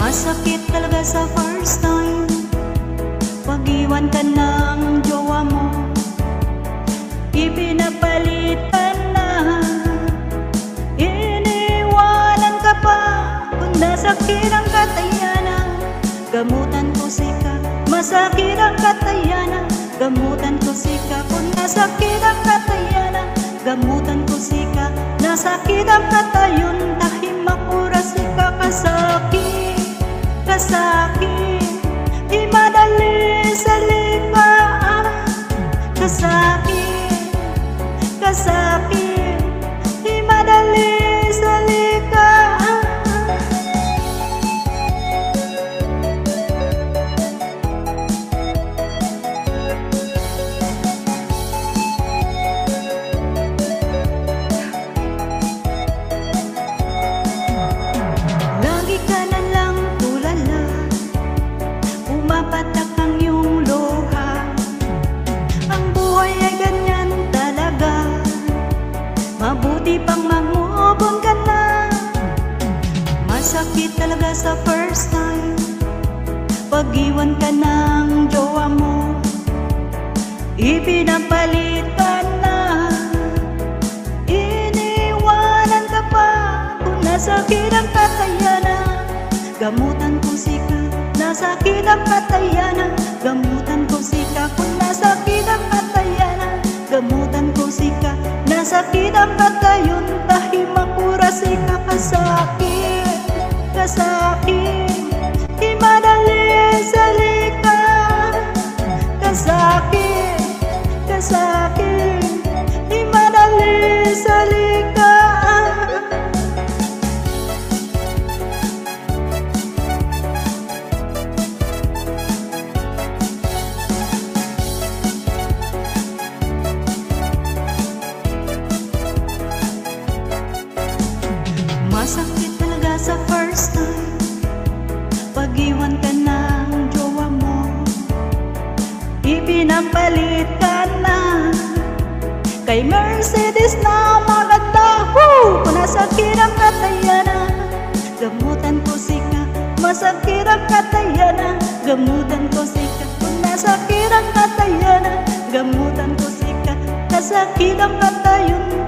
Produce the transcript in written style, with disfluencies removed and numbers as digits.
Masakit talaga sa first time pag-iwan ka ng jowa mo, ipinapalitan na, iniwanan ka pa. Kung nasakit ang katayanan, gamutan ko sika. Masakit ang katayanan, gamutan ko sika. Kung nasakit ang katayanan, gamutan ko sika. Nasakit ang katayon, tahimak oras sika. Kasakit, kasakit, di madali sa likaan. Kasakit, kasakit, di madali sa likaan. Lagi ka na lang tulala, pumapatak ang iyong luha. Ang buhay ay ganyan talaga, mabuti pang mag-move on ka na. Masakit talaga sa first time pag-iwan ka ng jowa mo, ipinapalitan na, iniwanan ka pa. Kung nasakit ang katayanan, gamutan ko sika. Nasakit ang katayanan, gamutan ko sika. Kung nasakit ang katayanan, gamutan ko sika. Nasakit ang katayon, tahimak oras sika. Kasakit, kasakit, di madali sa likaan. Kasakit, kasakit, di madali sa likaan. Masakit talaga sa first time pag-iwan ka ng jowa mo, ipinapalit ka na kay Mercedes na maganda. Kung nasakit ang katayanan, gamutan ko sika. Masakit ang katayanan, gamutan ko sika. Kung nasakit ang katayanan, gamutan ko sika. Nasakit ang katayon,